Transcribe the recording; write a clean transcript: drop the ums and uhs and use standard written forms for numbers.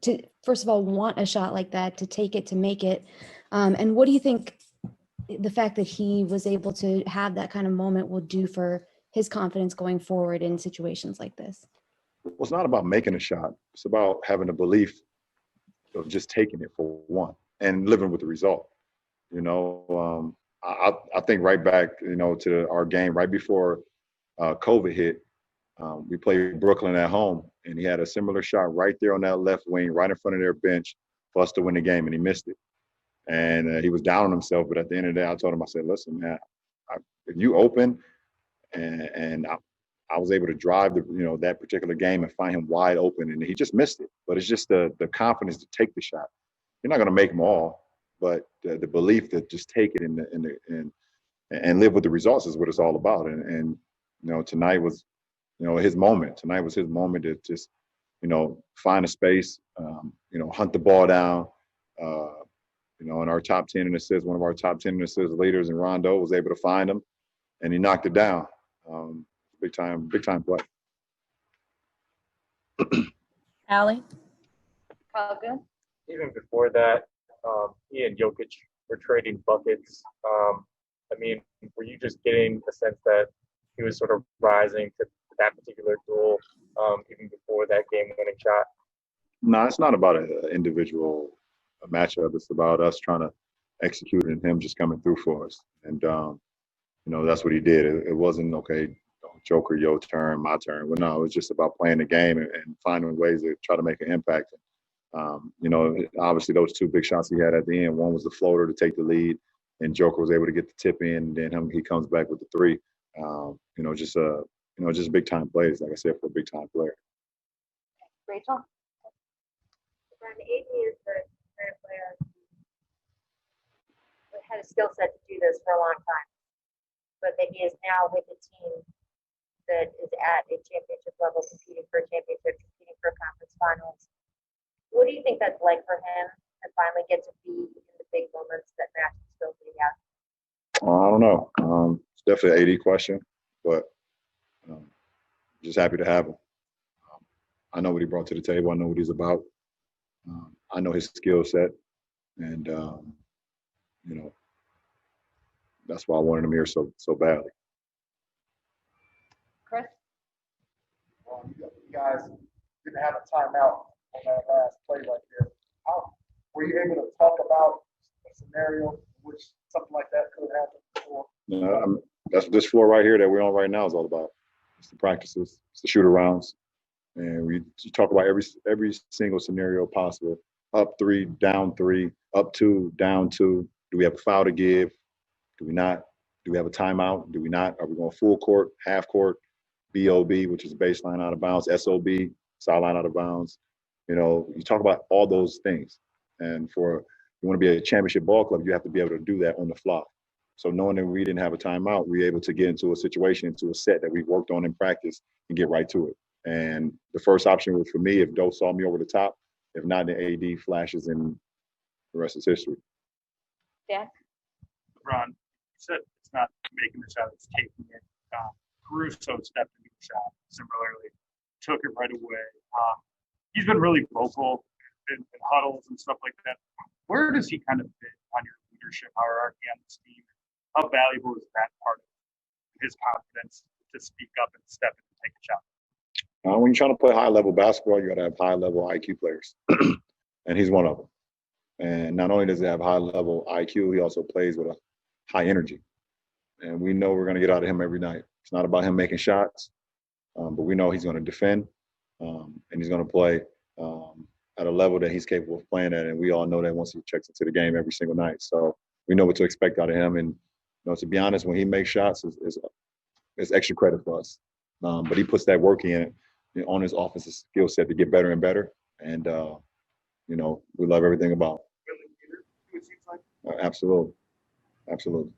to first of all want a shot like that, to take it, to make it? And what do you think the fact that he was able to have that kind of moment will do for his confidence going forward in situations like this? Well, it's not about making a shot. It's about having a belief of just taking it for one and living with the result. You know, I think right back, you know, to our game right before COVID hit. We played Brooklyn at home, and he had a similar shot right there on that left wing, right in front of their bench for us to win the game, and he missed it. And he was down on himself, but at the end of the day, I told him, I said, listen, man, if you open, and I was able to drive that particular game and find him wide open, and he just missed it. But it's just the confidence to take the shot. You're not going to make them all, but the belief to just take it and live with the results is what it's all about. And tonight was his moment. Tonight was his moment to just find a space, hunt the ball down. In our top 10 in assists, one of our top 10 in assists leaders in Rondo was able to find him, and he knocked it down. Big time play. Allie? Even before that, he and Jokic were trading buckets. Were you just getting a sense that he was sort of rising to that particular goal even before that game-winning shot? No, it's not about an individual matchup. It's about us trying to execute and him just coming through for us. And, that's what he did. It wasn't, okay, Joker, your turn, my turn. Well, no, it was just about playing the game and finding ways to try to make an impact. Obviously those two big shots he had at the end, one was the floater to take the lead, and Joker was able to get the tip in, and then he comes back with the three. Just big time plays, like I said, for a big time player. Rachel? LeBron, AD is the kind of player who had a skill set to do this for a long time, but that he is now with a team that is at a championship level, competing for a championship, competing for conference finals. What do you think that's like for him to finally get to be in the big moments that match the skills that he has? I don't know. It's definitely an AD question, but just happy to have him. I know what he brought to the table. I know what he's about. I know his skill set, and that's why I wanted him here so badly. Chris? Well, you guys didn't have a timeout on that last play right there. How were you able to talk about a scenario in which something like that could happen before? That's this floor right here that we're on right now is all about. It's the practices, it's the shoot arounds, and we talk about every single scenario possible. Up 3, down 3, up 2, down 2. Do we have a foul to give? Do we not? Do we have a timeout? Do we not? Are we going full court, half court, BOB, which is baseline out of bounds, SOB, sideline out of bounds? You talk about all those things. And you want to be a championship ball club, you have to be able to do that on the fly. So knowing that we didn't have a timeout, we were able to get into a situation, into a set that we worked on in practice and get right to it. And the first option was for me, if Doe saw me over the top. If not, the AD flashes, and the rest is history. Jack? LeBron, you said it's not making the shot, it's taking it. Caruso stepped into the shot similarly, took it right away. He's been really vocal in huddles and stuff like that. Where does he kind of fit on your leadership hierarchy on this team? How valuable is that part of his confidence to speak up and step in and take a shot? When you're trying to play high-level basketball, you got to have high-level IQ players, and he's one of them. And not only does he have high-level IQ, he also plays with a high energy. And we know we're going to get out of him every night. It's not about him making shots, but we know he's going to defend, and he's going to play at a level that he's capable of playing at. And we all know that once he checks into the game every single night. So we know what to expect out of him. And to be honest, when he makes shots, it's extra credit for us. But he puts that work in on his offensive skill set to get better and better. And, we love everything about him. Absolutely. Absolutely.